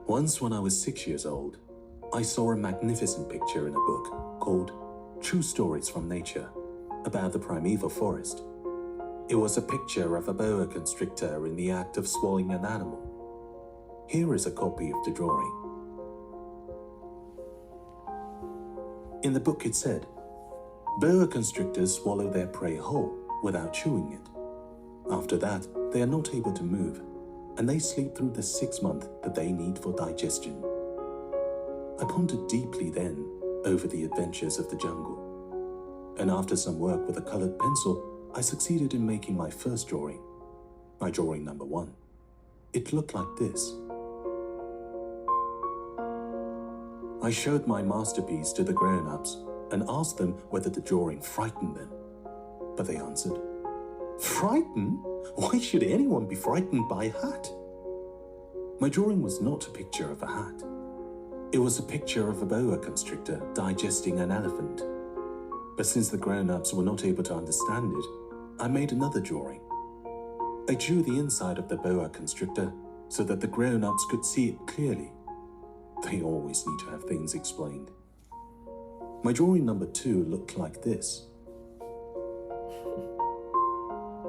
Once when I was 6 years old, I saw a magnificent picture in a book called True Stories from Nature about the primeval forest. It was a picture of a boa constrictor in the act of swallowing an animal. Here is a copy of the drawing. In the book it said, boa constrictors swallow their prey whole without chewing it. After that, they are not able to move, and they sleep through the 6 months that they need for digestion. I pondered deeply then over the adventures of the jungle, and after some work with a colored pencil, I succeeded in making my first drawing, my drawing number 1. It looked like this. I showed my masterpiece to the grown-ups and asked them whether the drawing frightened them, but they answered, "Frightened? Why should anyone be frightened by a hat?" My drawing was not a picture of a hat. It was a picture of a boa constrictor digesting an elephant. But since the grown-ups were not able to understand it, I made another drawing. I drew the inside of the boa constrictor so that the grown-ups could see it clearly. They always need to have things explained. My drawing number 2 looked like this.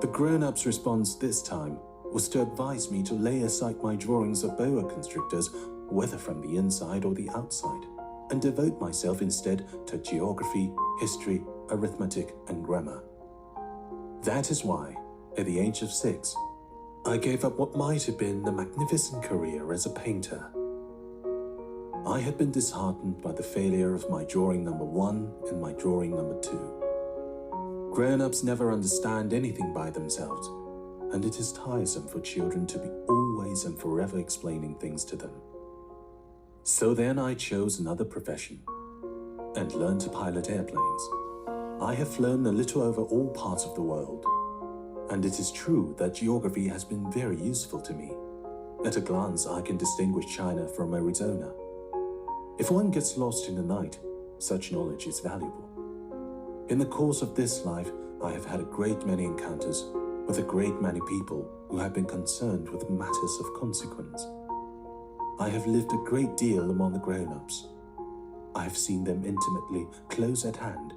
The grown-ups' response this time was to advise me to lay aside my drawings of boa constrictors, whether from the inside or the outside, and devote myself instead to geography, history, arithmetic, and grammar. That is why, at the age of 6, I gave up what might have been a magnificent career as a painter. I had been disheartened by the failure of my drawing number 1 and my drawing number 2. Grown-ups never understand anything by themselves, and it is tiresome for children to be always and forever explaining things to them. So then I chose another profession and learned to pilot airplanes. I have flown a little over all parts of the world, and it is true that geography has been very useful to me. At a glance, I can distinguish China from Arizona. If one gets lost in the night, such knowledge is valuable. In the course of this life, I have had a great many encounters with a great many people who have been concerned with matters of consequence. I have lived a great deal among the grown-ups. I have seen them intimately, close at hand,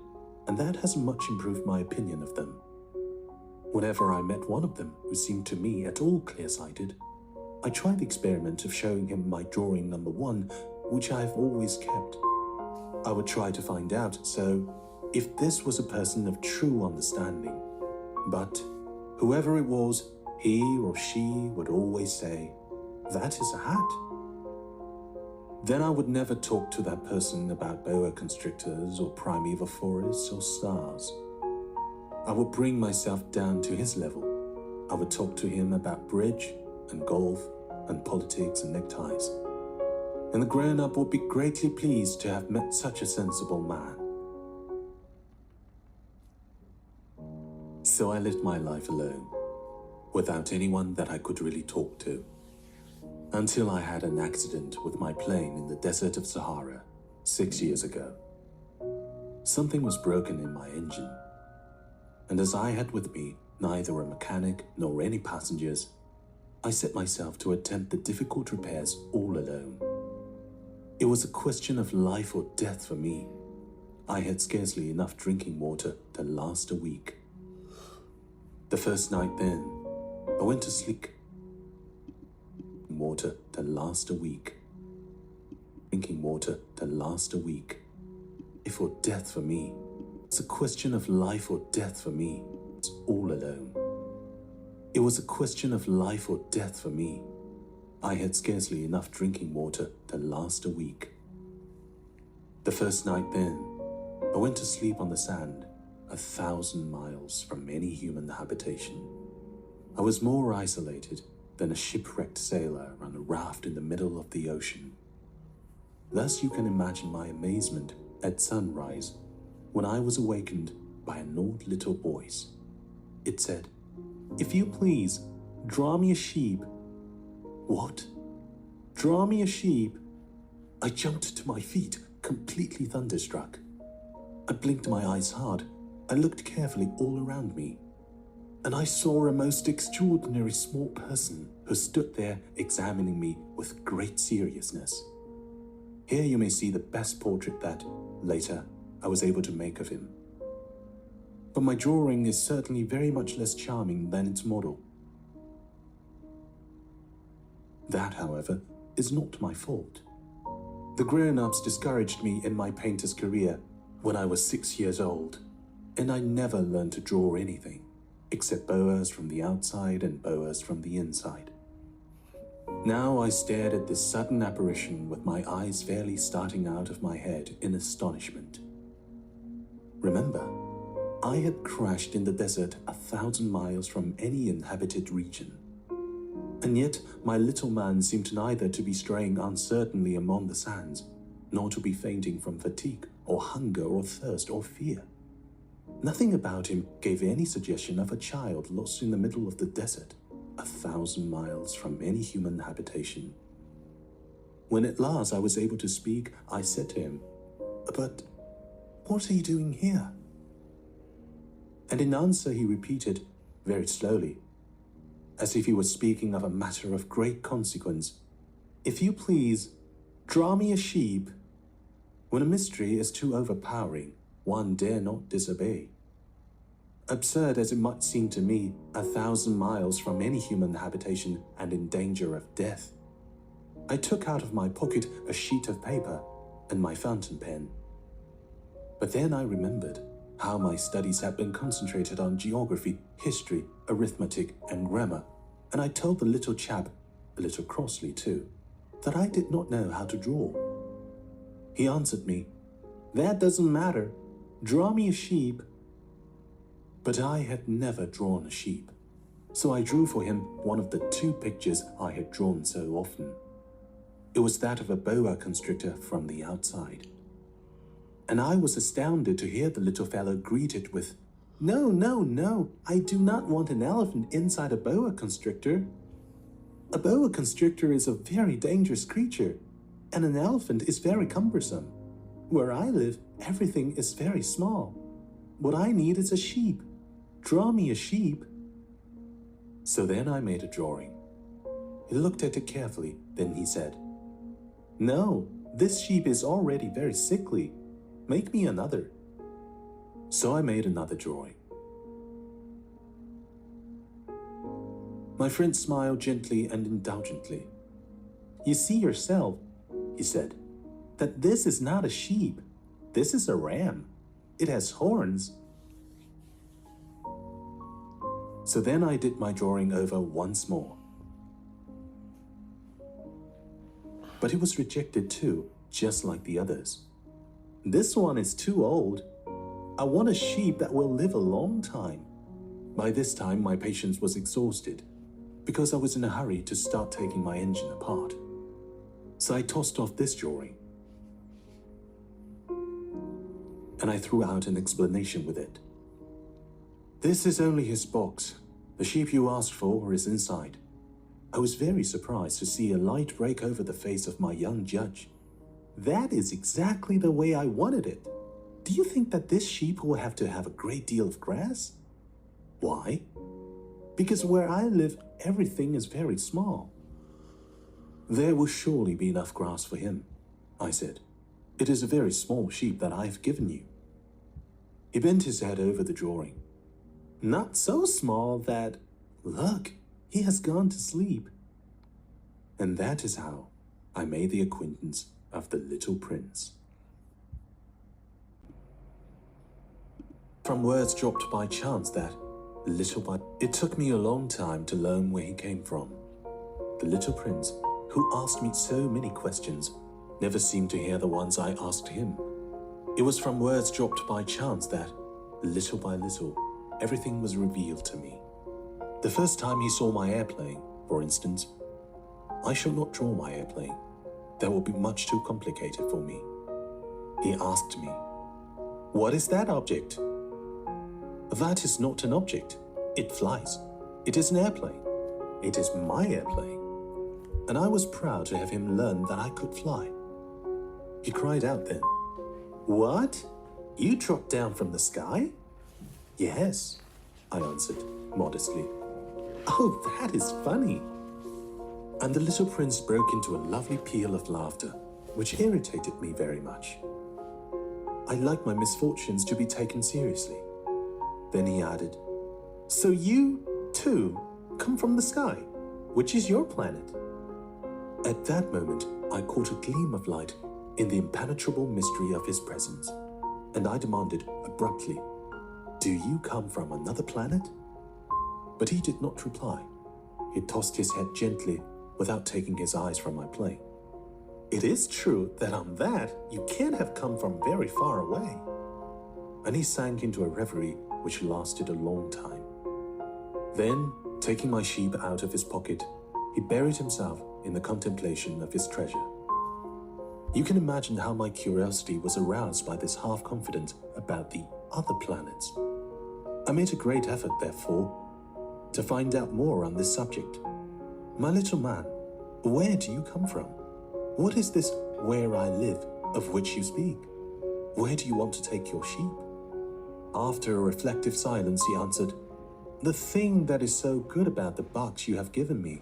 and that has much improved my opinion of them. Whenever I met one of them who seemed to me at all clear-sighted, I tried the experiment of showing him my drawing number 1, which I have always kept. I would try to find out, if this was a person of true understanding. But whoever it was, he or she would always say, "That is a hat." Then I would never talk to that person about boa constrictors or primeval forests or stars. I would bring myself down to his level. I would talk to him about bridge and golf and politics and neckties. And the grown-up would be greatly pleased to have met such a sensible man. So I lived my life alone, without anyone that I could really talk to, until I had an accident with my plane in the desert of Sahara 6 years ago. Something was broken in my engine, and as I had with me neither a mechanic nor any passengers, I set myself to attempt the difficult repairs all alone. It was a question of life or death for me. I had scarcely enough drinking water to last a week. The first night then, I went to sleep. Water to last a week. Drinking water to last a week. Life or death for me. It's a question of life or death for me. It's all alone. It was a question of life or death for me. I had scarcely enough drinking water to last a week. The first night then, I went to sleep on the sand, 1,000 miles from any human habitation. I was more isolated than a shipwrecked sailor on a raft in the middle of the ocean. Thus you can imagine my amazement at sunrise when I was awakened by an odd little voice. It said, "If you please, draw me a sheep." What? Draw me a sheep? I jumped to my feet, completely thunderstruck. I blinked my eyes hard. I looked carefully all around me. and I saw a most extraordinary small person who stood there examining me with great seriousness. Here you may see the best portrait that, later, I was able to make of him. But my drawing is certainly very much less charming than its model. That, however, is not my fault. The grown-ups discouraged me in my painter's career when I was 6 years old, and I never learned to draw anything, except boas from the outside and boas from the inside. Now I stared at this sudden apparition with my eyes fairly starting out of my head in astonishment. Remember, I had crashed in the desert 1,000 miles from any inhabited region. And yet my little man seemed neither to be straying uncertainly among the sands, nor to be fainting from fatigue or hunger or thirst or fear. Nothing about him gave any suggestion of a child lost in the middle of the desert, 1,000 miles from any human habitation. When at last I was able to speak, I said to him, "But what are you doing here?" And in answer he repeated, very slowly, as if he was speaking of a matter of great consequence, "If you please, draw me a sheep." When a mystery is too overpowering, one dare not disobey. Absurd as it might seem to me, 1,000 miles from any human habitation and in danger of death, I took out of my pocket a sheet of paper and my fountain pen. But then I remembered how my studies had been concentrated on geography, history, arithmetic, and grammar, and I told the little chap, a little crossly too, that I did not know how to draw. He answered me, "That doesn't matter. Draw me a sheep." But I had never drawn a sheep, so I drew for him one of the 2 pictures I had drawn so often. It was that of a boa constrictor from the outside. And I was astounded to hear the little fellow greet it with, "No, no, no, I do not want an elephant inside a boa constrictor. A boa constrictor is a very dangerous creature, and an elephant is very cumbersome. Where I live, everything is very small. What I need is a sheep. Draw me a sheep." So then I made a drawing. He looked at it carefully, then he said, "No, this sheep is already very sickly. Make me another." So I made another drawing. My friend smiled gently and indulgently. "You see yourself," he said, "that this is not a sheep. This is a ram. It has horns." So then I did my drawing over once more. But it was rejected too, just like the others. "This one is too old. I want a sheep that will live a long time." By this time, my patience was exhausted, because I was in a hurry to start taking my engine apart. So I tossed off this drawing, and I threw out an explanation with it. "This is only his box. The sheep you asked for is inside." I was very surprised to see a light break over the face of my young judge. "That is exactly the way I wanted it. Do you think that this sheep will have to have a great deal of grass?" "Why?" "Because where I live, everything is very small." "There will surely be enough grass for him," I said. "It is a very small sheep that I have given you." He bent his head over the drawing. "Not so small that... Look, he has gone to sleep." And that is how I made the acquaintance of the little prince. From words dropped by chance that, little by... It took me a long time to learn where he came from. The little prince, who asked me so many questions, never seemed to hear the ones I asked him. It was from words dropped by chance that, little by little, everything was revealed to me. The first time he saw my airplane, for instance, "I shall not draw my airplane. That will be much too complicated for me." He asked me, "What is that object?" "That is not an object. It flies. It is an airplane. It is my airplane." And I was proud to have him learn that I could fly. He cried out then, "What? You dropped down from the sky?" "Yes. I answered, modestly. Oh, that is funny. And the little prince broke into a lovely peal of laughter, which irritated me very much. I like my misfortunes to be taken seriously. Then he added, So you, too, come from the sky? Which is your planet? At that moment, I caught a gleam of light in the impenetrable mystery of his presence, and I demanded abruptly, Do you come from another planet? But he did not reply. He tossed his head gently without taking his eyes from my play. It is true that on that you can't have come from very far away. And he sank into a reverie which lasted a long time. Then, taking my sheep out of his pocket, he buried himself in the contemplation of his treasure. You can imagine how my curiosity was aroused by this half-confidence about the other planets. I made a great effort, therefore, to find out more on this subject. My little man, where do you come from? What is this where I live of which you speak? Where do you want to take your sheep? After a reflective silence, he answered, The thing that is so good about the box you have given me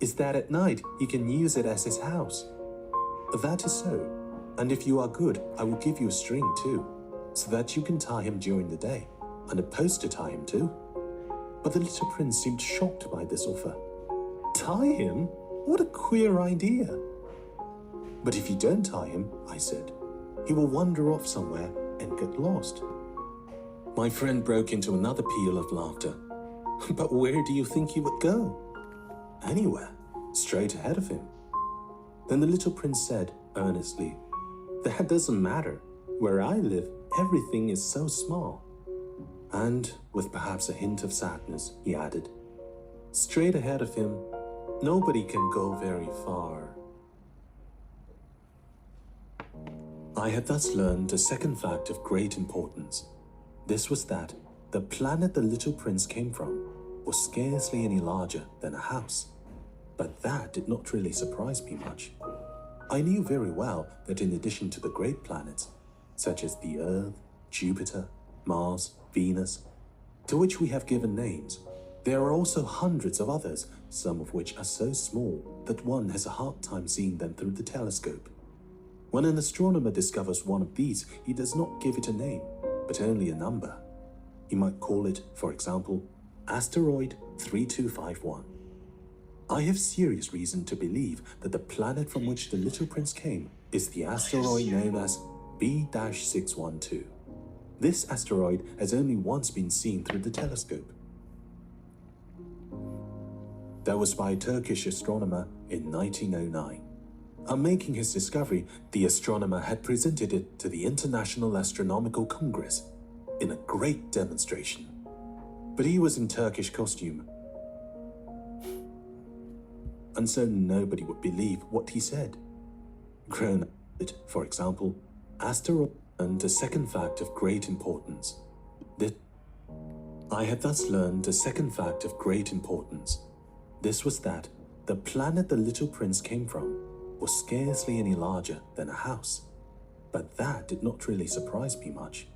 is that at night he can use it as his house. That is so, and if you are good, I will give you a string too, so that you can tie him during the day, and a post to tie him to. But the little prince seemed shocked by this offer. Tie him? What a queer idea. But if you don't tie him, I said, he will wander off somewhere and get lost. My friend broke into another peal of laughter. But where do you think he would go? Anywhere, straight ahead of him. Then the little prince said earnestly, That doesn't matter. Where I live, everything is so small. And, with perhaps a hint of sadness, he added, Straight ahead of him, nobody can go very far. I had thus learned a second fact of great importance. This was that the planet the little prince came from was scarcely any larger than a house. But that did not really surprise me much. I knew very well that in addition to the great planets, such as the Earth, Jupiter, Mars, Venus, to which we have given names, there are also hundreds of others, some of which are so small that one has a hard time seeing them through the telescope. When an astronomer discovers one of these, he does not give it a name, but only a number. He might call it, for example, Asteroid 3251. I have serious reason to believe that the planet from which the little prince came is the asteroid known as B-612. This asteroid has only once been seen through the telescope. That was by a Turkish astronomer in 1909. On making his discovery, the astronomer had presented it to the International Astronomical Congress in a great demonstration. But he was in Turkish costume, and so nobody would believe what he said. Grown up, for example, asteroid, and a second fact of great importance. I had thus learned a second fact of great importance. This was that the planet the little prince came from was scarcely any larger than a house. But that did not really surprise me much.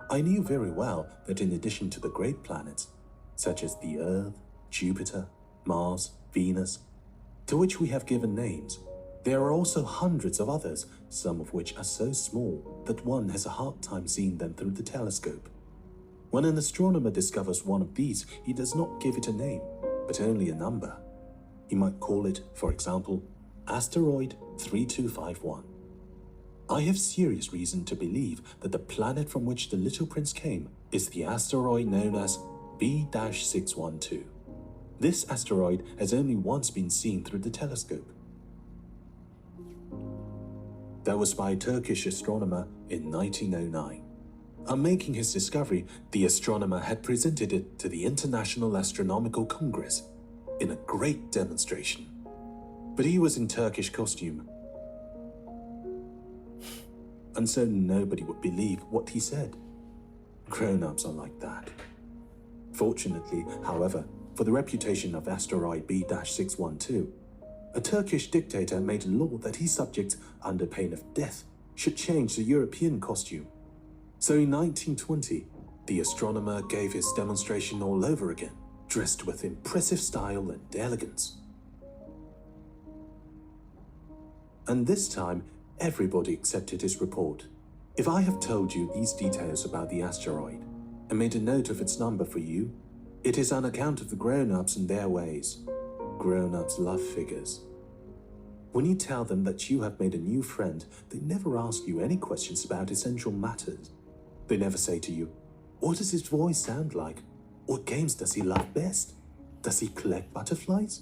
I knew very well that in addition to the great planets, such as the Earth, Jupiter, Mars, Venus, to which we have given names, there are also hundreds of others, some of which are so small that one has a hard time seeing them through the telescope. When an astronomer discovers one of these, he does not give it a name, but only a number. He might call it, for example, Asteroid 3251. I have serious reason to believe that the planet from which the little prince came is the asteroid known as B-612. This asteroid has only once been seen through the telescope. That was by a Turkish astronomer in 1909. On making his discovery, the astronomer had presented it to the International Astronomical Congress in a great demonstration. But he was in Turkish costume, and so nobody would believe what he said. Grown-ups are like that. Fortunately, however, for the reputation of asteroid B-612, a Turkish dictator made a law that his subjects, under pain of death, should change the European costume. So in 1920, the astronomer gave his demonstration all over again, dressed with impressive style and elegance. And this time, everybody accepted his report. If I have told you these details about the asteroid and made a note of its number for you, it is on account of the grown-ups and their ways. Grown-ups love figures. When you tell them that you have made a new friend, they never ask you any questions about essential matters. They never say to you, "What does his voice sound like? What games does he love best? Does he collect butterflies?"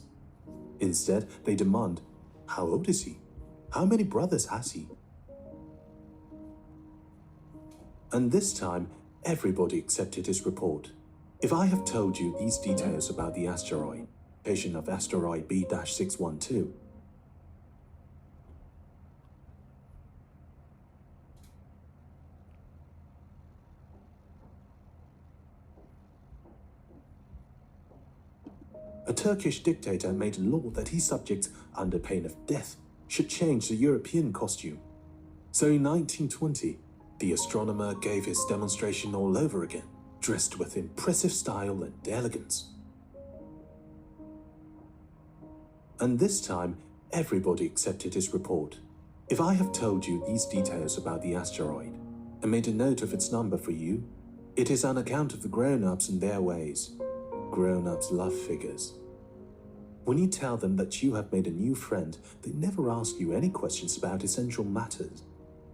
Instead, they demand, "How old is he? How many brothers has he?" And this time, everybody accepted his report. If I have told you these details about the asteroid, location of asteroid B-612, a Turkish dictator made a law that his subjects, under pain of death, should change the European costume. So in 1920, the astronomer gave his demonstration all over again, dressed with impressive style and elegance. And this time, everybody accepted his report. If I have told you these details about the asteroid and made a note of its number for you, it is on account of the grown-ups and their ways. Grown-ups love figures. When you tell them that you have made a new friend, they never ask you any questions about essential matters.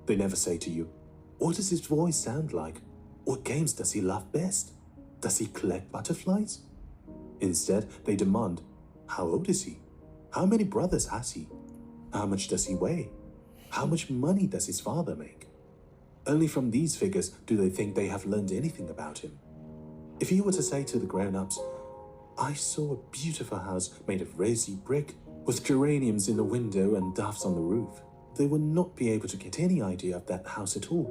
They never say to you, "What does his voice sound like? What games does he love best? Does he collect butterflies?" Instead, they demand, "How old is he? How many brothers has he? How much does he weigh? How much money does his father make?" Only from these figures do they think they have learned anything about him. If you were to say to the grown-ups, "I saw a beautiful house made of rosy brick, with geraniums in the window and doves on the roof," they would not be able to get any idea of that house at all.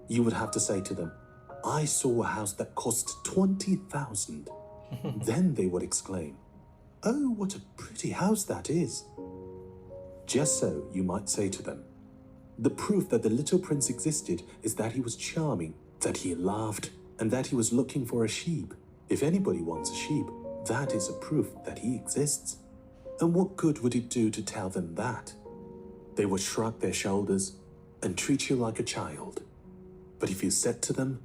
You would have to say to them, "I saw a house that cost 20,000. Then they would exclaim, "Oh, what a pretty house that is." Just so you might say to them, "The proof that the little prince existed is that he was charming, that he laughed, and that he was looking for a sheep. If anybody wants a sheep, that is a proof that he exists." And what good would it do to tell them that? They would shrug their shoulders and treat you like a child. But if you said to them,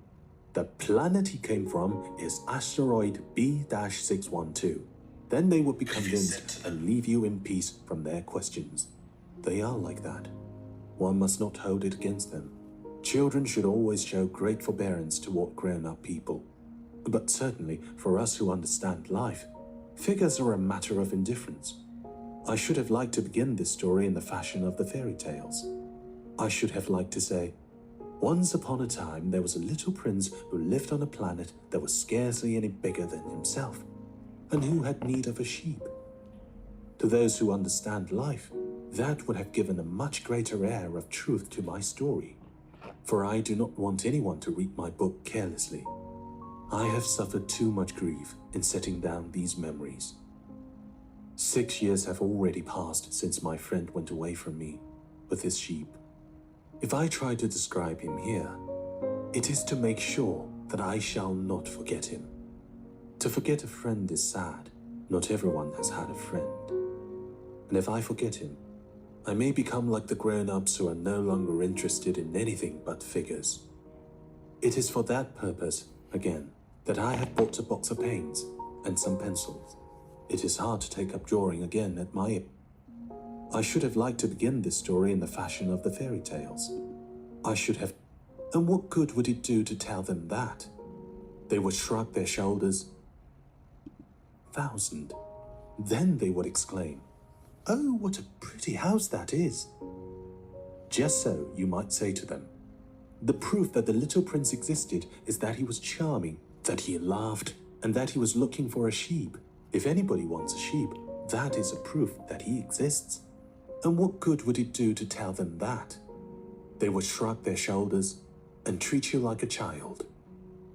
"The planet he came from is asteroid B-612, then they would be convinced and leave you in peace from their questions. They are like that. One must not hold it against them. Children should always show great forbearance toward grown-up people. But certainly, for us who understand life, figures are a matter of indifference. I should have liked to begin this story in the fashion of the fairy tales. I should have liked to say, "Once upon a time there was a little prince who lived on a planet that was scarcely any bigger than himself, and who had need of a sheep." To those who understand life, that would have given a much greater air of truth to my story. For I do not want anyone to read my book carelessly. I have suffered too much grief in setting down these memories. 6 years have already passed since my friend went away from me with his sheep. If I try to describe him here, it is to make sure that I shall not forget him. To forget a friend is sad. Not everyone has had a friend. And if I forget him, I may become like the grown-ups who are no longer interested in anything but figures. It is for that purpose, again, that I have bought a box of paints and some pencils. It is hard to take up drawing again at my age. I should have liked to begin this story in the fashion of the fairy tales. I should have... And what good would it do to tell them that? They would shrug their shoulders. 1,000. Then they would exclaim, "Oh, what a pretty house that is." Just so you might say to them, "The proof that the little prince existed is that he was charming, that he laughed, and that he was looking for a sheep. If anybody wants a sheep, that is a proof that he exists." And what good would it do to tell them that? They would shrug their shoulders and treat you like a child.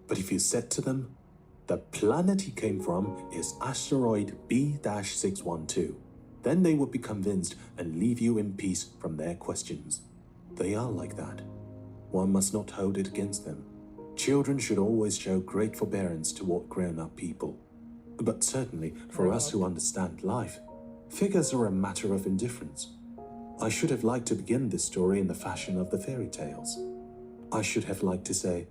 But if you said to them, "The planet he came from is asteroid B-612, then they would be convinced and leave you in peace from their questions. They are like that. One must not hold it against them. Children should always show great forbearance toward grown-up people. But certainly, for us who understand life, figures are a matter of indifference. I should have liked to begin this story in the fashion of the fairy tales. I should have liked to say,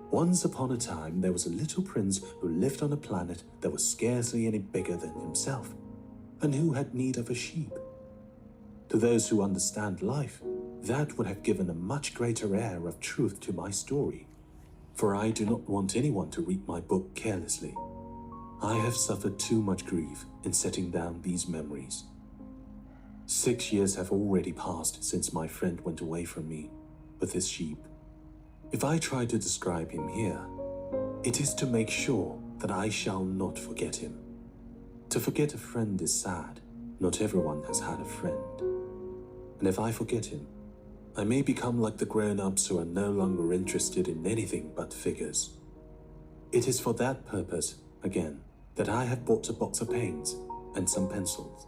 once upon a time there was a little prince who lived on a planet that was scarcely any bigger than himself, and who had need of a sheep. To those who understand life, that would have given a much greater air of truth to my story, for I do not want anyone to read my book carelessly. I have suffered too much grief in setting down these memories. 6 years have already passed since my friend went away from me with his sheep. If I try to describe him here, it is to make sure that I shall not forget him. To forget a friend is sad. Not everyone has had a friend. And if I forget him, I may become like the grown-ups who are no longer interested in anything but figures. It is for that purpose, again, that I have bought a box of paints and some pencils.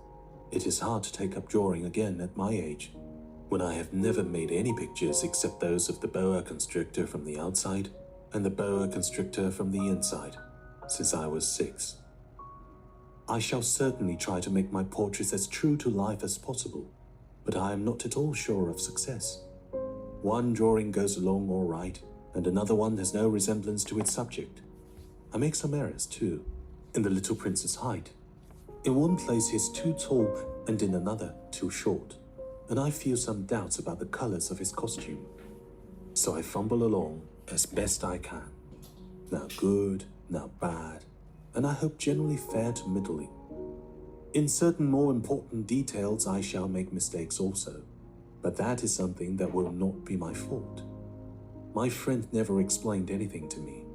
It is hard to take up drawing again at my age, when I have never made any pictures except those of the boa constrictor from the outside and the boa constrictor from the inside, since I was 6. I shall certainly try to make my portraits as true to life as possible, but I am not at all sure of success. One drawing goes along all right, and another one has no resemblance to its subject. I make some errors, too, in the little prince's height. In one place he is too tall, and in another too short, and I feel some doubts about the colors of his costume. So I fumble along as best I can. Now good, now bad, and I hope generally fair to middling. In certain more important details I shall make mistakes also, but that is something that will not be my fault. My friend never explained anything to me.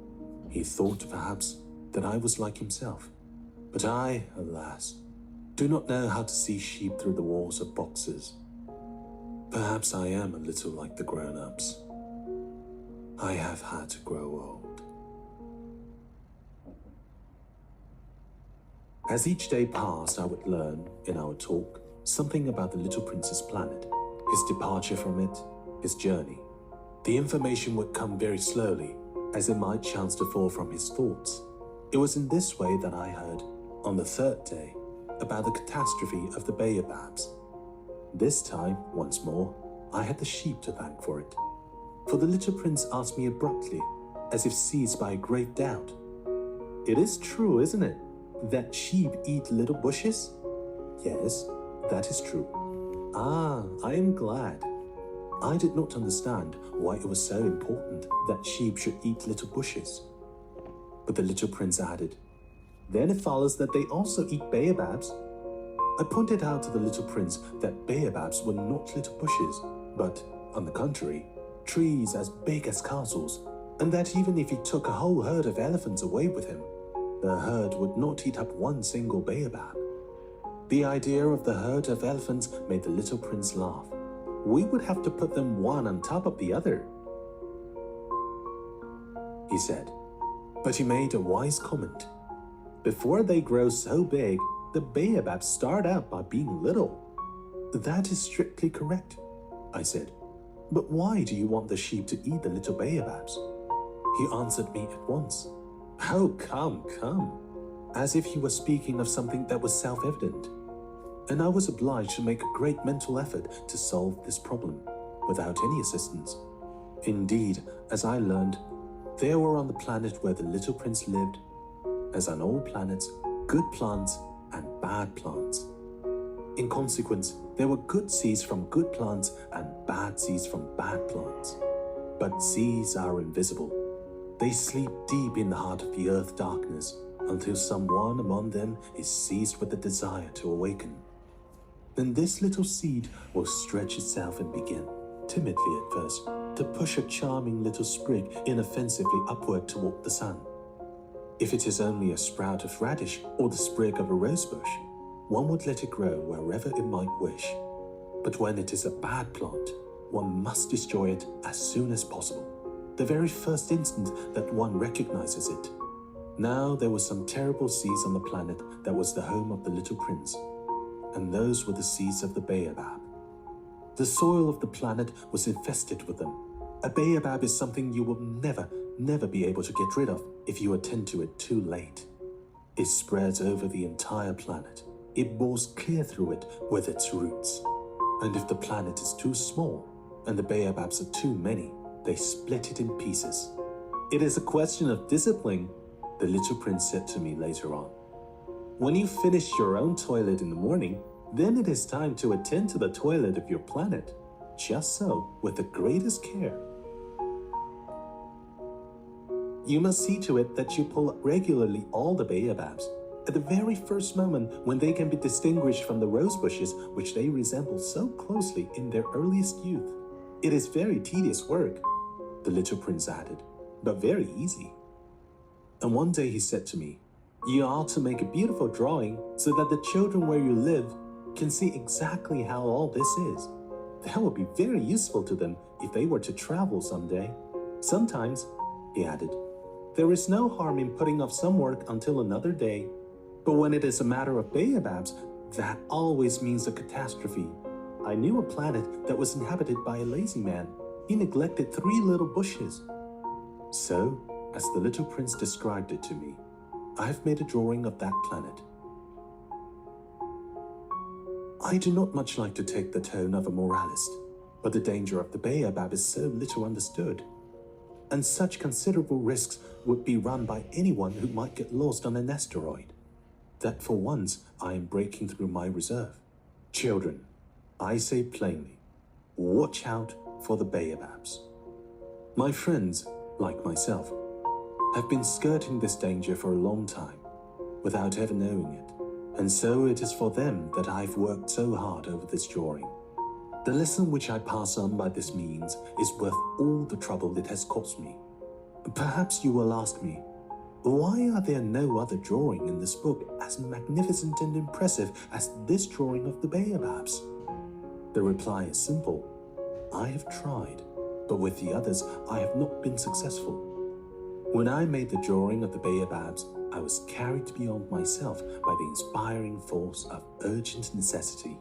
He thought, perhaps, that I was like himself, but I, alas, do not know how to see sheep through the walls of boxes. Perhaps I am a little like the grown-ups. I have had to grow old. As each day passed, I would learn, in our talk, something about the little prince's planet, his departure from it, his journey. The information would come very slowly, as it might chance to fall from his thoughts. It was in this way that I heard, on the 3rd day, about the catastrophe of the baobabs. This time, once more, I had the sheep to thank for it. For the little prince asked me abruptly, as if seized by a great doubt, "It is true, isn't it, that sheep eat little bushes?" "Yes, that is true." "Ah, I am glad." I did not understand why it was so important that sheep should eat little bushes. But the little prince added, "Then it follows that they also eat baobabs." I pointed out to the little prince that baobabs were not little bushes, but, on the contrary, trees as big as castles, and that even if he took a whole herd of elephants away with him, the herd would not eat up one single baobab. The idea of the herd of elephants made the little prince laugh. "We would have to put them one on top of the other," he said. But he made a wise comment. "Before they grow so big, the baobabs start out by being little." "That is strictly correct," I said. "But why do you want the sheep to eat the little baobabs?" He answered me at once. "Oh, come, as if he were speaking of something that was self-evident. And I was obliged to make a great mental effort to solve this problem, without any assistance. Indeed, as I learned, there were on the planet where the little prince lived, as on all planets, good plants and bad plants. In consequence, there were good seeds from good plants and bad seeds from bad plants. But seeds are invisible. They sleep deep in the heart of the earth darkness until someone among them is seized with the desire to awaken. Then this little seed will stretch itself and begin, timidly at first, to push a charming little sprig inoffensively upward toward the sun. If it is only a sprout of radish or the sprig of a rosebush, one would let it grow wherever it might wish. But when it is a bad plant, one must destroy it as soon as possible, the very first instant that one recognizes it. Now there were some terrible seeds on the planet that was the home of the little prince, and those were the seeds of the baobab. The soil of the planet was infested with them. A baobab is something you will never, never be able to get rid of if you attend to it too late. It spreads over the entire planet. It bores clear through it with its roots. And if the planet is too small and the baobabs are too many, they split it in pieces. It is a question of discipline, the little prince said to me later on. When you finish your own toilet in the morning, then it is time to attend to the toilet of your planet. Just so, with the greatest care. You must see to it that you pull up regularly all the baobabs at the very first moment when they can be distinguished from the rose bushes which they resemble so closely in their earliest youth. It is very tedious work, the little prince added, but very easy. And one day he said to me, you ought to make a beautiful drawing so that the children where you live can see exactly how all this is. That would be very useful to them if they were to travel someday. Sometimes, he added, there is no harm in putting off some work until another day. But when it is a matter of baobabs, that always means a catastrophe. I knew a planet that was inhabited by a lazy man. He neglected 3 little bushes. So, as the little prince described it to me, I've made a drawing of that planet. I do not much like to take the tone of a moralist, but the danger of the baobab is so little understood, and such considerable risks would be run by anyone who might get lost on an asteroid, that for once I am breaking through my reserve. Children, I say plainly, watch out for the baobabs. My friends, like myself, have been skirting this danger for a long time, without ever knowing it. And so it is for them that I've worked so hard over this drawing. The lesson which I pass on by this means is worth all the trouble it has cost me. Perhaps you will ask me, why are there no other drawing in this book as magnificent and impressive as this drawing of the baobabs? The reply is simple. I have tried, but with the others I have not been successful. When I made the drawing of the baobabs, I was carried beyond myself by the inspiring force of urgent necessity.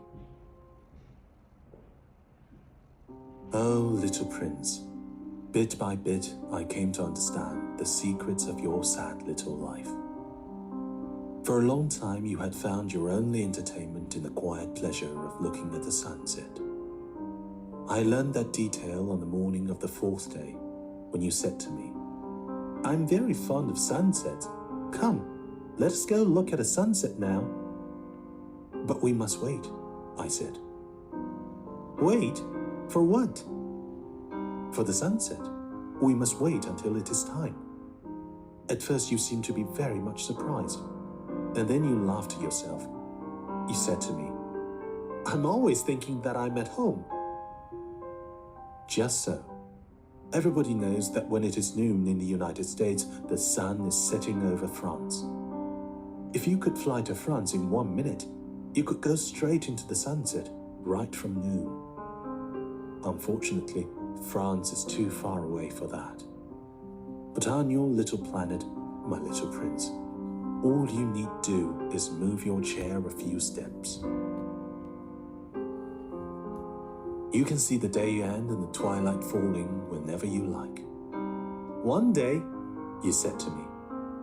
Oh, little prince, bit by bit I came to understand the secrets of your sad little life. For a long time you had found your only entertainment in the quiet pleasure of looking at the sunset. I learned that detail on the morning of the 4th day, when you said to me, I'm very fond of sunsets. Come, let us go look at a sunset now. But we must wait, I said. Wait? For what? For the sunset. We must wait until it is time. At first you seemed to be very much surprised, and then you laughed to yourself. You said to me, I'm always thinking that I'm at home. Just so. Everybody knows that when it is noon in the United States, the sun is setting over France. If you could fly to France in 1 minute, you could go straight into the sunset, right from noon. Unfortunately, France is too far away for that. But on your little planet, my little prince, all you need do is move your chair a few steps. You can see the day end and the twilight falling whenever you like. One day, you said to me,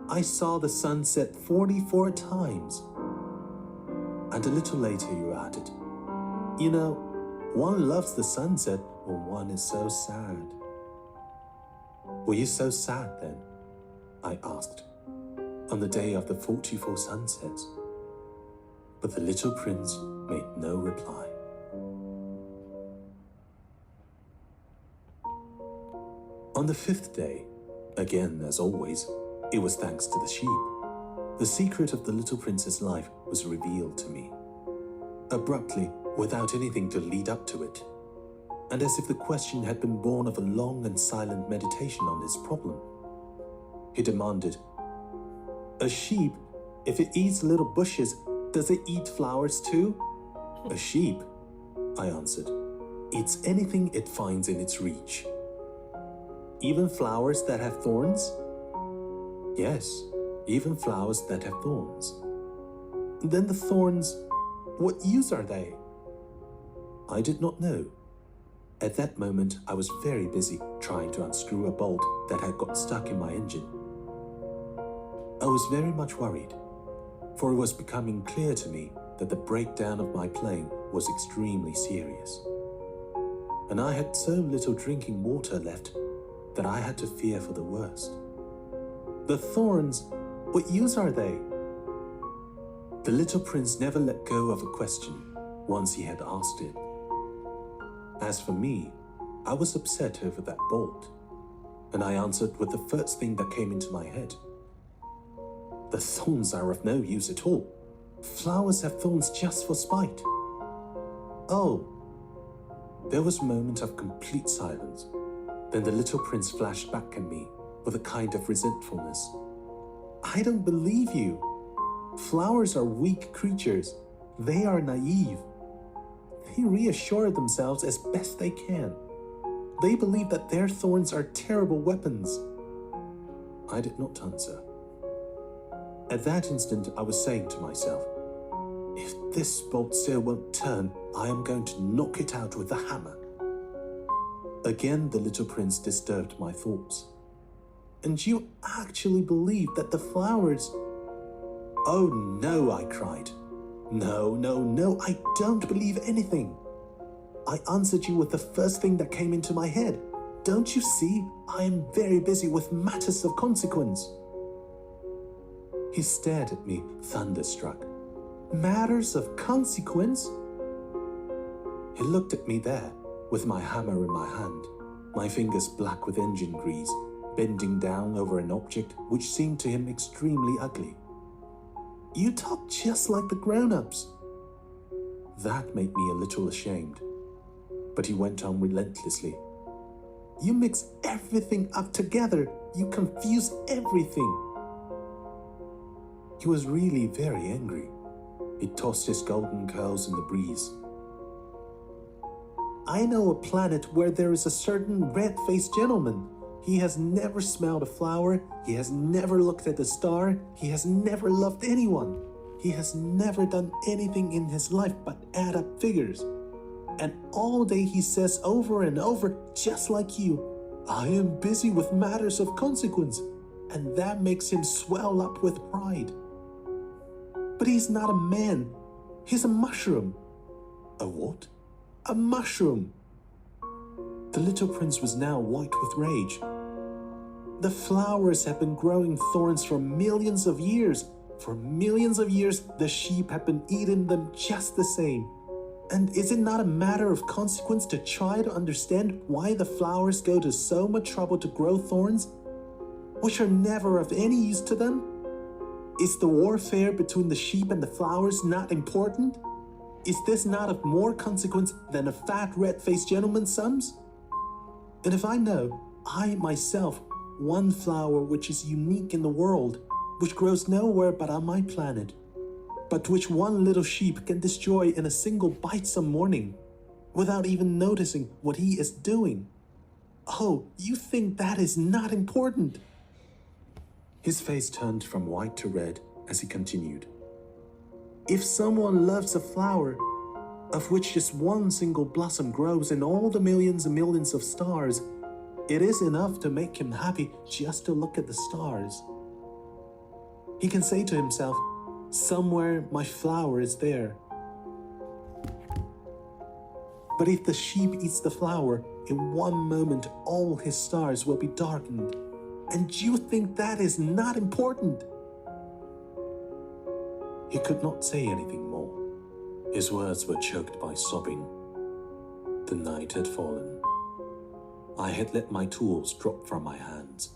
I saw the sunset 44 times. And a little later you added, you know, one loves the sunset when one is so sad. Were you so sad then? I asked, on the day of the 44 sunsets. But the little prince made no reply. On the 5th day, again as always, it was thanks to the sheep. The secret of the little prince's life was revealed to me. Abruptly, without anything to lead up to it, and as if the question had been born of a long and silent meditation on this problem. He demanded, a sheep, if it eats little bushes, does it eat flowers too? A sheep, I answered, eats anything it finds in its reach. Even flowers that have thorns? Yes, even flowers that have thorns. Then the thorns, what use are they? I did not know. At that moment, I was very busy trying to unscrew a bolt that had got stuck in my engine. I was very much worried, for it was becoming clear to me that the breakdown of my plane was extremely serious. And I had so little drinking water left that I had to fear for the worst. The thorns, what use are they? The little prince never let go of a question once he had asked it. As for me, I was upset over that bolt, and I answered with the first thing that came into my head. The thorns are of no use at all. Flowers have thorns just for spite. Oh. There was a moment of complete silence. Then the little prince flashed back at me with a kind of resentfulness. I don't believe you. Flowers are weak creatures. They are naive. They reassure themselves as best they can. They believe that their thorns are terrible weapons. I did not answer. At that instant, I was saying to myself, if this bolt still won't turn, I am going to knock it out with a hammer. Again, the little prince disturbed my thoughts. And you actually believe that the flowers... Oh no, I cried. No, I don't believe anything. I answered you with the first thing that came into my head. Don't you see? I am very busy with matters of consequence. He stared at me, thunderstruck. Matters of consequence? He looked at me there, with my hammer in my hand, my fingers black with engine grease, bending down over an object which seemed to him extremely ugly. You talk just like the grown-ups. That made me a little ashamed, but he went on relentlessly. You mix everything up together. You confuse everything. He was really very angry. He tossed his golden curls in the breeze. I know a planet where there is a certain red-faced gentleman. He has never smelled a flower. He has never looked at a star. He has never loved anyone. He has never done anything in his life but add up figures. And all day he says over and over, just like you, I am busy with matters of consequence, and that makes him swell up with pride. But he's not a man. He's a mushroom. A what? A mushroom. The little prince was now white with rage. The flowers have been growing thorns for millions of years. For millions of years, the sheep have been eating them just the same. And is it not a matter of consequence to try to understand why the flowers go to so much trouble to grow thorns, which are never of any use to them? Is the warfare between the sheep and the flowers not important? Is this not of more consequence than a fat red-faced gentleman's sums? And if I know, I myself, one flower which is unique in the world, which grows nowhere but on my planet, but which one little sheep can destroy in a single bite some morning, without even noticing what he is doing. Oh, you think that is not important? His face turned from white to red as he continued. If someone loves a flower, of which just one single blossom grows in all the millions and millions of stars, it is enough to make him happy just to look at the stars. He can say to himself, somewhere my flower is there. But if the sheep eats the flower, in one moment all his stars will be darkened. And you think that is not important? He could not say anything more. His words were choked by sobbing. The night had fallen. I had let my tools drop from my hands.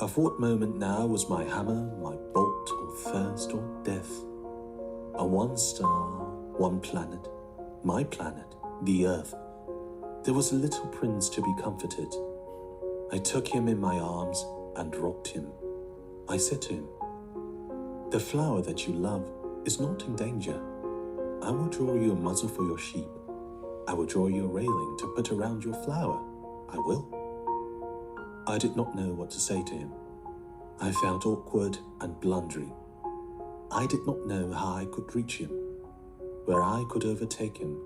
Of what moment now was my hammer, my bolt, or thirst, or death? A one star, one planet, my planet, the earth. There was a little prince to be comforted. I took him in my arms and rocked him. I said to him, the flower that you love is not in danger. I will draw you a muzzle for your sheep. I will draw you a railing to put around your flower. I will. I did not know what to say to him. I felt awkward and blundering. I did not know how I could reach him, where I could overtake him.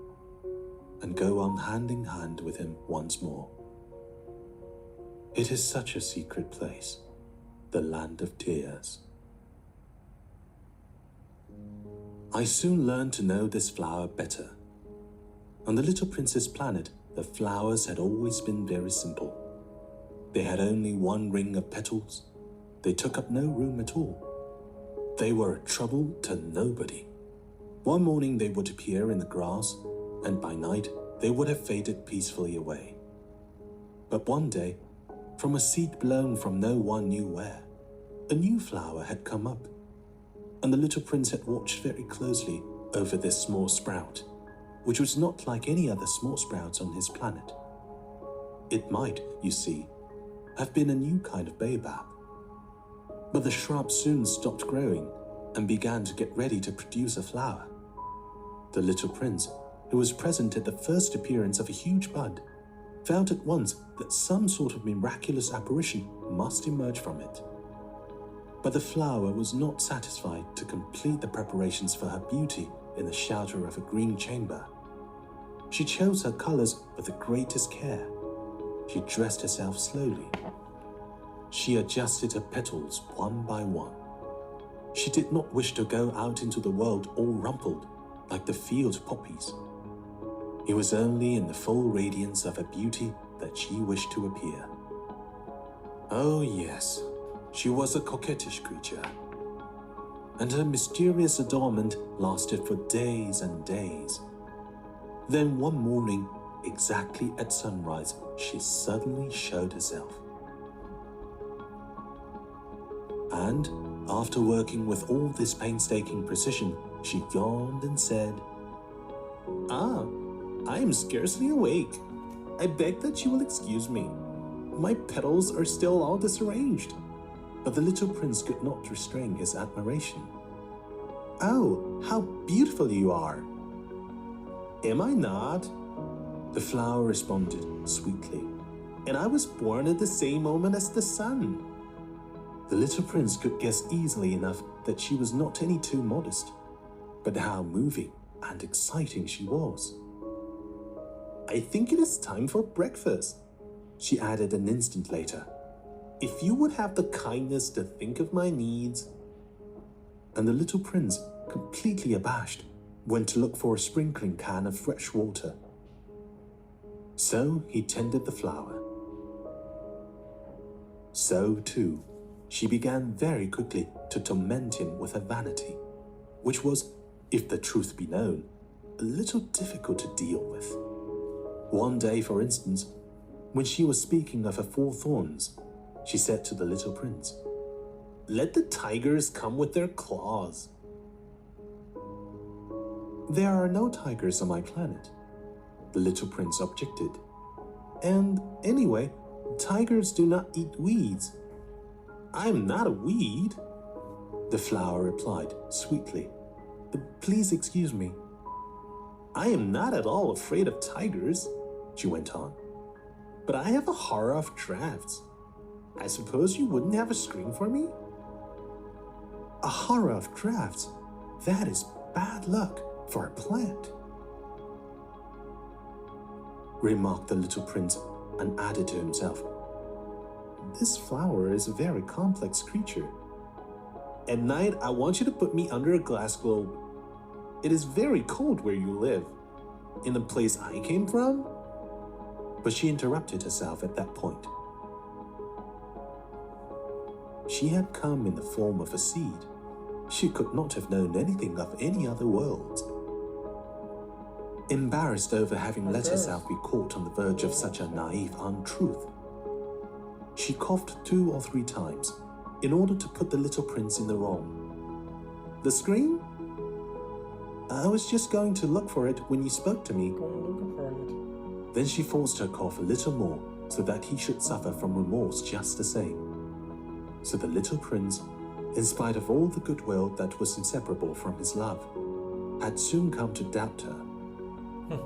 and go on hand in hand with him once more. It is such a secret place, the land of tears. I soon learned to know this flower better. On the little prince's planet, the flowers had always been very simple. They had only one ring of petals. They took up no room at all. They were a trouble to nobody. One morning they would appear in the grass, and by night they would have faded peacefully away. But one day, from a seed blown from no one knew where, a new flower had come up, and the little prince had watched very closely over this small sprout, which was not like any other small sprouts on his planet. It might, you see, have been a new kind of baobab. But the shrub soon stopped growing and began to get ready to produce a flower. The little prince, who was present at the first appearance of a huge bud, felt at once that some sort of miraculous apparition must emerge from it. But the flower was not satisfied to complete the preparations for her beauty in the shelter of a green chamber. She chose her colors with the greatest care. She dressed herself slowly. She adjusted her petals one by one. She did not wish to go out into the world all rumpled, like the field poppies. It was only in the full radiance of her beauty that she wished to appear. Oh yes, she was a coquettish creature, and her mysterious adornment lasted for days and days. Then one morning, exactly at sunrise, she suddenly showed herself. And, after working with all this painstaking precision, she yawned and said, "Ah, I am scarcely awake. I beg that you will excuse me. My petals are still all disarranged." But the little prince could not restrain his admiration. "Oh, how beautiful you are!" "Am I not?" The flower responded sweetly. "And I was born at the same moment as the sun." The little prince could guess easily enough that she was not any too modest, but how moving and exciting she was. "I think it is time for breakfast," she added an instant later. "If you would have the kindness to think of my needs." And the little prince, completely abashed, went to look for a sprinkling can of fresh water. So he tended the flower. So, too, she began very quickly to torment him with her vanity, which was, if the truth be known, a little difficult to deal with. One day, for instance, when she was speaking of her 4 thorns, she said to the little prince, "Let the tigers come with their claws." "There are no tigers on my planet," the little prince objected. "And anyway, tigers do not eat weeds." "I am not a weed," the flower replied sweetly. "Please excuse me." "I am not at all afraid of tigers," she went on, "but I have a horror of drafts. I suppose you wouldn't have a screen for me?" "A horror of drafts? That is bad luck for a plant," remarked the little prince, and added to himself, "This flower is a very complex creature. At night, I want you to put me under a glass globe. It is very cold where you live. In the place I came from?" But she interrupted herself at that point. She had come in the form of a seed. She could not have known anything of any other worlds. Embarrassed over having let herself be caught on the verge of such a naive untruth, she coughed 2 or 3 times in order to put the little prince in the wrong. "The screen? I was just going to look for it when you spoke to me." Then she forced her cough a little more so that he should suffer from remorse just the same. So the little prince, in spite of all the goodwill that was inseparable from his love, had soon come to doubt her.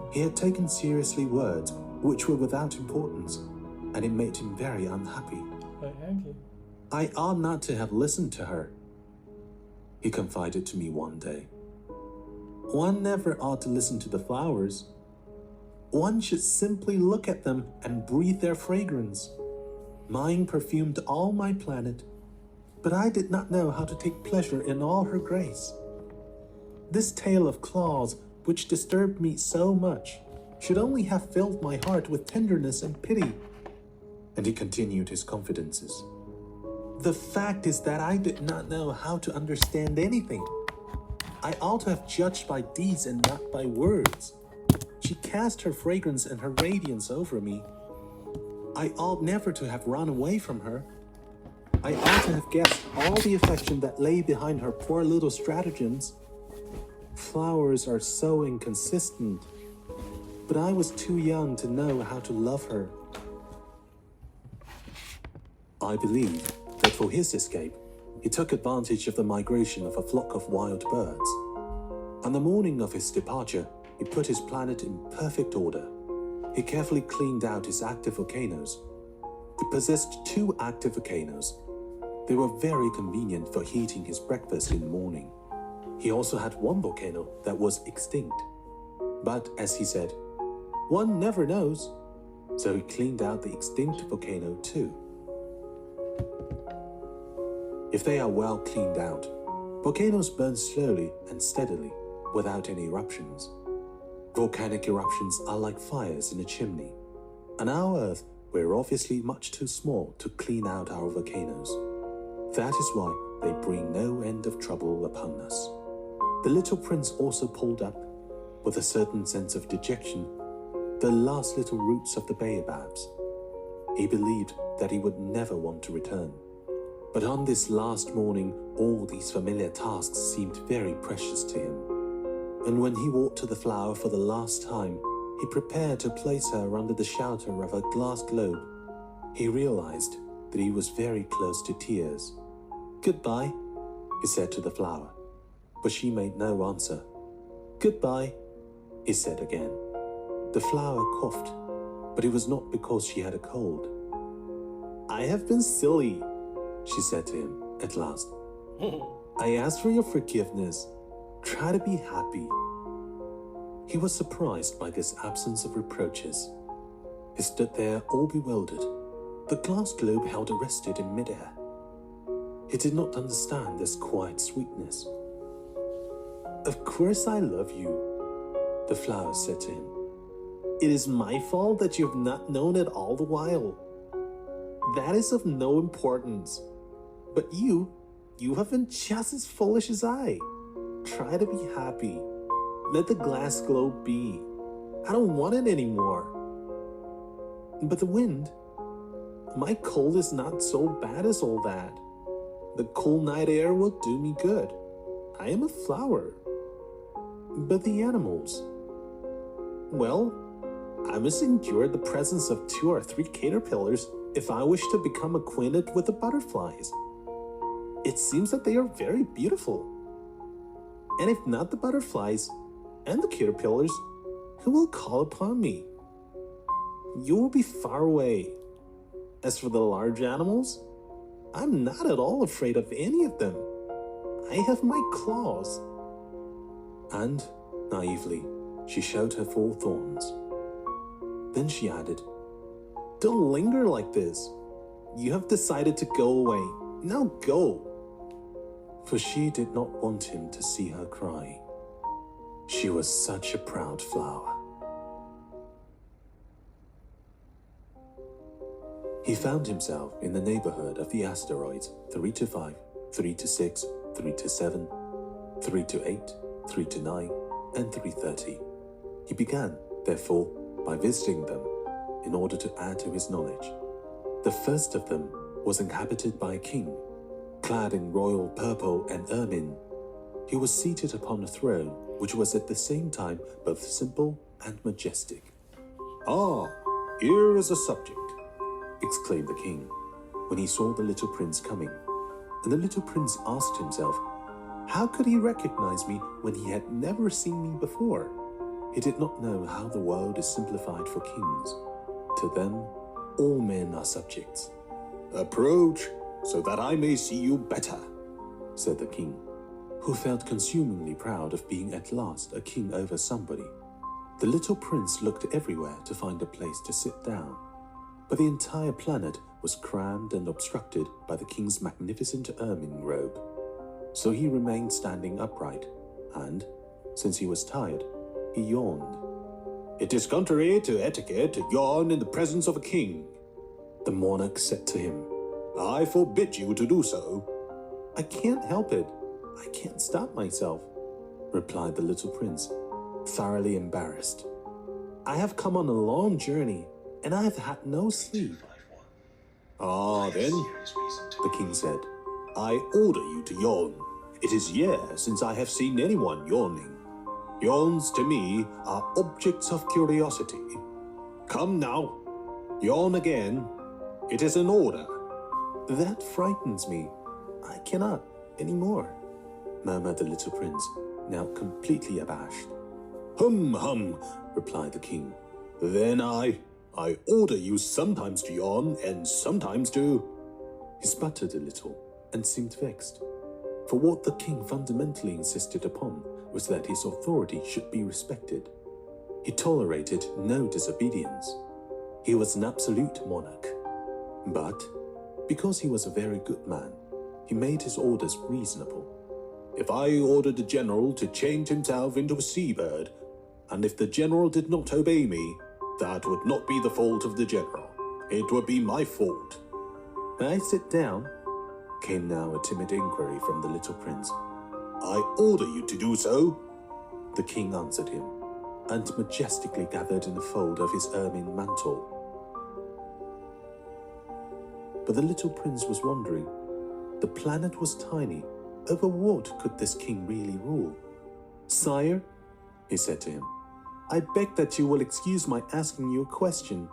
He had taken seriously words which were without importance, and it made him very unhappy. "I ought not to have listened to her," he confided to me one day. "One never ought to listen to the flowers. One should simply look at them and breathe their fragrance. Mine perfumed all my planet, but I did not know how to take pleasure in all her grace. This tale of claws, which disturbed me so much, should only have filled my heart with tenderness and pity. And he continued his confidences. The fact is that I did not know how to understand anything. I ought to have judged by deeds and not by words. She cast her fragrance and her radiance over me. I ought never to have run away from her. I ought to have guessed all the affection that lay behind her poor little stratagems. Flowers are so inconsistent, but I was too young to know how to love her. I believe that for his escape, he took advantage of the migration of a flock of wild birds. On the morning of his departure, he put his planet in perfect order. He carefully cleaned out his active volcanoes. He possessed 2 active volcanoes. They were very convenient for heating his breakfast in the morning. He also had 1 volcano that was extinct. But, as he said, one never knows. So he cleaned out the extinct volcano too. If they are well cleaned out, volcanoes burn slowly and steadily without any eruptions. Volcanic eruptions are like fires in a chimney. On our Earth, we're obviously much too small to clean out our volcanoes. That is why they bring no end of trouble upon us. The little prince also pulled up, with a certain sense of dejection, the last little roots of the baobabs. He believed that he would never want to return. But on this last morning, all these familiar tasks seemed very precious to him. And when he walked to the flower for the last time, he prepared to place her under the shelter of a glass globe. He realized that he was very close to tears. "Goodbye," he said to the flower, but she made no answer. "Goodbye," he said again. The flower coughed, but it was not because she had a cold. "I have been silly," she said to him at last. "I ask for your forgiveness. Try to be happy." He was surprised by this absence of reproaches. He stood there all bewildered, the glass globe held arrested in midair. He did not understand this quiet sweetness. "Of course I love you," the flower said to him. "It is my fault that you have not known it all the while. That is of no importance. But you have been just as foolish as I. Try to be happy. Let the glass globe be. I don't want it anymore. But the wind, my cold is not so bad as all that. The cool night air will do me good. I am a flower. But the animals, well, I must endure the presence of 2 or 3 caterpillars if I wish to become acquainted with the butterflies. It seems that they are very beautiful. And if not the butterflies and the caterpillars, who will call upon me? You will be far away. As for the large animals, I'm not at all afraid of any of them. I have my claws." And, naively, she showed her 4 thorns. Then she added, "Don't linger like this. You have decided to go away. Now go." For she did not want him to see her cry. She was such a proud flower. He found himself in the neighborhood of the asteroids 3-5, 3-6, 3-7, 3-8, 3-9, and 330. He began, therefore, by visiting them in order to add to his knowledge. The first of them was inhabited by a king, clad in royal purple and ermine. He was seated upon a throne which was at the same time both simple and majestic. "Ah, here is a subject," exclaimed the king, when he saw the little prince coming. And the little prince asked himself, how could he recognize me when he had never seen me before? He did not know how the world is simplified for kings. To them, all men are subjects. "Approach, so that I may see you better," said the king, who felt consumingly proud of being at last a king over somebody. The little prince looked everywhere to find a place to sit down, but the entire planet was crammed and obstructed by the king's magnificent ermine robe. So he remained standing upright, and, since he was tired, he yawned. "It is contrary to etiquette to yawn in the presence of a king," the monarch said to him. "I forbid you to do so." "I can't help it. I can't stop myself," replied the little prince, thoroughly embarrassed. "I have come on a long journey, and I have had no sleep." "Ah, then," the king said, "I order you to yawn. It is years since I have seen anyone yawning. Yawns to me are objects of curiosity. Come now, yawn again. It is an order." "That frightens me. I cannot anymore," murmured the little prince, now completely abashed. Hum, replied the king. "Then I order you sometimes to yawn and sometimes to—" He sputtered a little and seemed vexed, for what the king fundamentally insisted upon was that his authority should be respected. He tolerated no disobedience. He was an absolute monarch. But, because he was a very good man, he made his orders reasonable. "If I ordered the general to change himself into a seabird, and if the general did not obey me, that would not be the fault of the general. It would be my fault." "May I sit down?" came now a timid inquiry from the little prince. "I order you to do so," the king answered him, and majestically gathered in a fold of his ermine mantle. But the little prince was wondering. The planet was tiny. Over what could this king really rule? "Sire," he said to him, "I beg that you will excuse my asking you a question."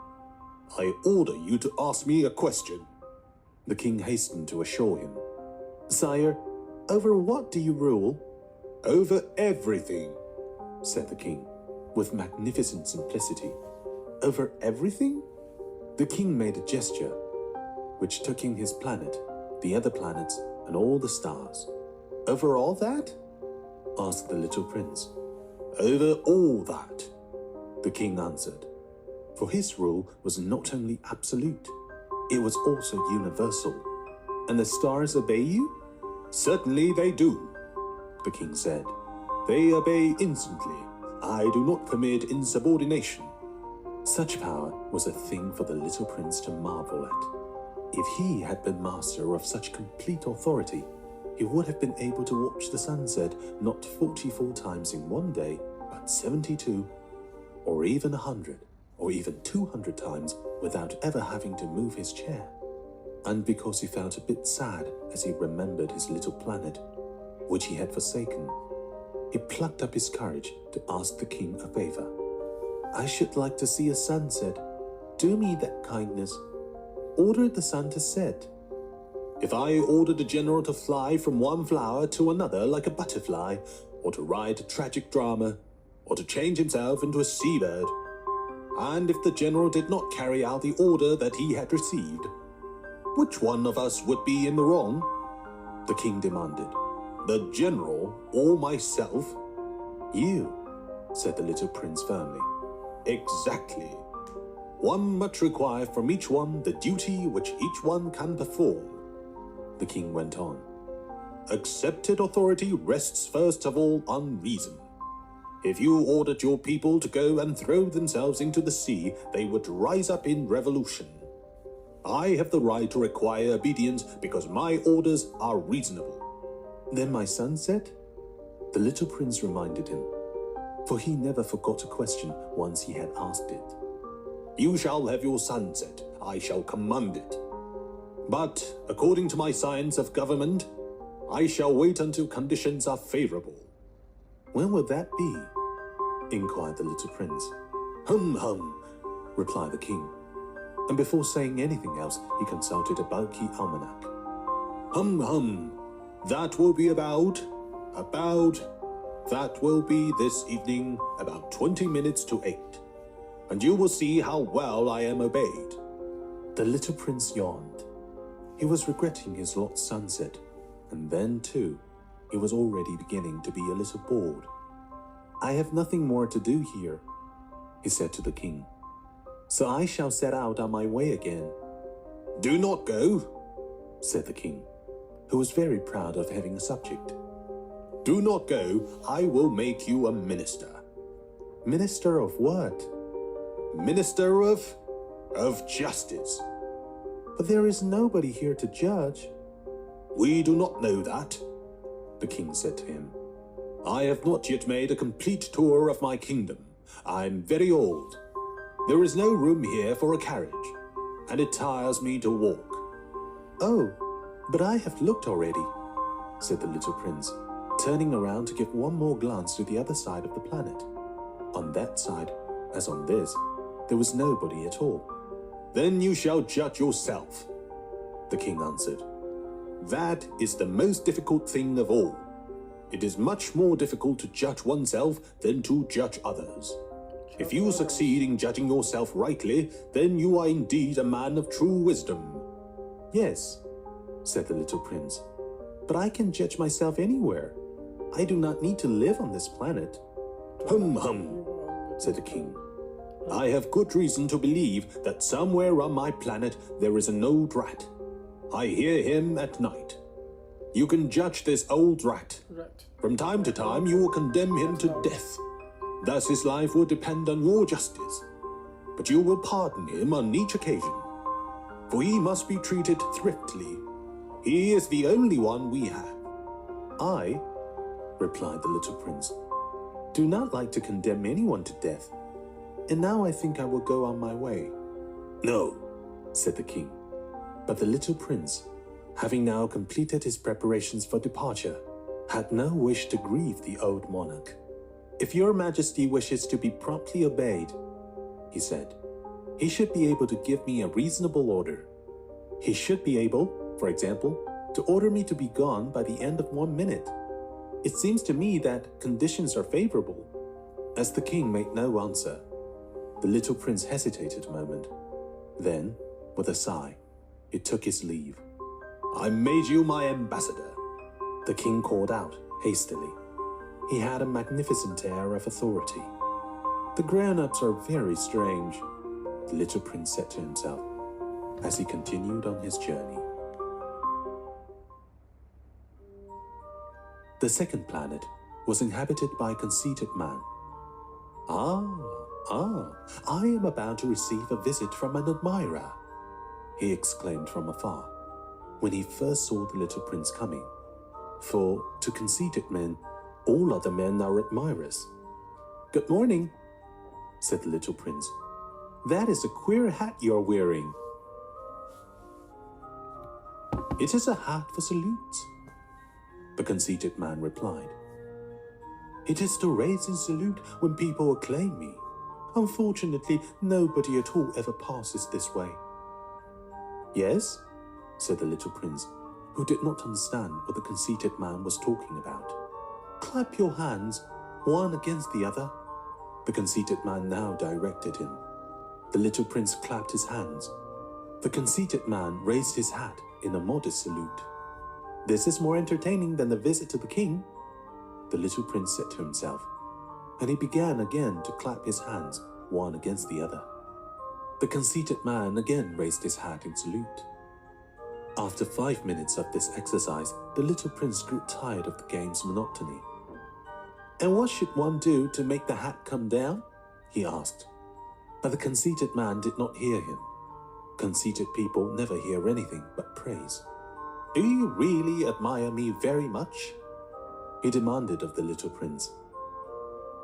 "I order you to ask me a question," the king hastened to assure him. "Sire, over what do you rule?" "Over everything," said the king, with magnificent simplicity. "Over everything?" The king made a gesture, which took in his planet, the other planets, and all the stars. "Over all that?" asked the little prince. "Over all that," the king answered, for his rule was not only absolute, it was also universal. "And the stars obey you?" "Certainly they do," the king said. "They obey instantly. I do not permit insubordination." Such power was a thing for the little prince to marvel at. If he had been master of such complete authority, he would have been able to watch the sunset not 44 times in one day, but 72, or even 100, or even 200 times without ever having to move his chair. And because he felt a bit sad as he remembered his little planet, which he had forsaken, he plucked up his courage to ask the king a favor. "I should like to see a sunset. Do me that kindness. Order the sun to set." "If I ordered a general to fly from one flower to another like a butterfly, or to write a tragic drama, or to change himself into a seabird, and if the general did not carry out the order that he had received, which one of us would be in the wrong?" the king demanded. "The general or myself?" "You," said the little prince firmly. "Exactly. One must require from each one the duty which each one can perform," the king went on. "Accepted authority rests first of all on reason. If you ordered your people to go and throw themselves into the sea, they would rise up in revolution. I have the right to require obedience because my orders are reasonable." "Then my sunset?" the little prince reminded him, for he never forgot a question once he had asked it. "You shall have your sunset. I shall command it. But, according to my science of government, I shall wait until conditions are favorable." "When will that be?" inquired the little prince. Hum, replied the king, and before saying anything else, he consulted a bulky almanac. Hum, that will be that will be this evening about 20 minutes to 8. And you will see how well I am obeyed." The little prince yawned. He was regretting his lost sunset, and then, too, he was already beginning to be a little bored. "I have nothing more to do here," he said to the king. So I shall set out on my way again. Do not go, said the king, who was very proud of having a subject. Do not go, I will make you a minister. Minister of what? Minister of justice. But there is nobody here to judge. We do not know that, the king said to him. I have not yet made a complete tour of my kingdom. I'm very old. There is no room here for a carriage, and it tires me to walk. Oh, but I have looked already, said the little prince, turning around to give one more glance to the other side of the planet. On that side, as on this, there was nobody at all. Then you shall judge yourself, the king answered. That is the most difficult thing of all. It is much more difficult to judge oneself than to judge others. If you succeed in judging yourself rightly, then you are indeed a man of true wisdom. Yes, said the little prince, but I can judge myself anywhere. I do not need to live on this planet. Hum, said the king. I have good reason to believe that somewhere on my planet there is an old rat. I hear him at night. You can judge this old rat. From time to time you will condemn him to death. Thus his life will depend on your justice. But you will pardon him on each occasion. For he must be treated thriftily. He is the only one we have. I, replied the little prince, do not like to condemn anyone to death. And now I think I will go on my way. No, said the king. But the little prince, having now completed his preparations for departure, had no wish to grieve the old monarch. If your majesty wishes to be promptly obeyed, he said, he should be able to give me a reasonable order. He should be able, for example, to order me to be gone by the end of 1 minute. It seems to me that conditions are favorable. As the king made no answer, the little prince hesitated a moment. Then, with a sigh, he took his leave. I made you my ambassador, the king called out hastily. He had a magnificent air of authority. The grown-ups are very strange, the little prince said to himself as he continued on his journey. The second planet was inhabited by a conceited man. I am about to receive a visit from an admirer, he exclaimed from afar, when he first saw the little prince coming. For to conceited men, all other men are admirers. Good morning, said the little prince. That is a queer hat you're wearing. It is a hat for salutes, the conceited man replied. It is to raise in salute when people acclaim me. Unfortunately, nobody at all ever passes this way. Yes, said the little prince, who did not understand what the conceited man was talking about. Clap your hands, one against the other, the conceited man now directed him. The little prince clapped his hands. The conceited man raised his hat in a modest salute. This is more entertaining than the visit to the king, the little prince said to himself, and he began again to clap his hands, one against the other. The conceited man again raised his hat in salute. After 5 minutes of this exercise, the little prince grew tired of the game's monotony. And what should one do to make the hat come down? He asked. But the conceited man did not hear him. Conceited people never hear anything but praise. Do you really admire me very much? He demanded of the little prince.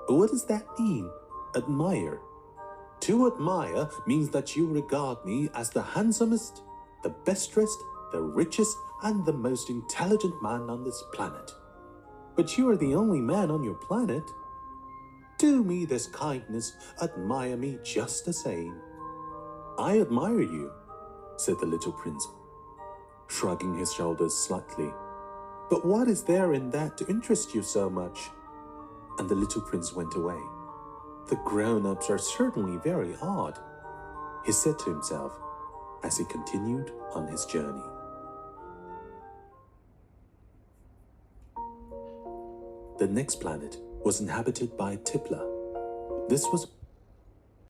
What does that mean, admire? To admire means that you regard me as the handsomest, the best dressed, the richest, and the most intelligent man on this planet. But you are the only man on your planet. Do me this kindness, admire me just the same. I admire you, said the little prince, shrugging his shoulders slightly. But what is there in that to interest you so much? And the little prince went away. The grown-ups are certainly very odd, he said to himself as he continued on his journey. The next planet was inhabited by a tippler. This was a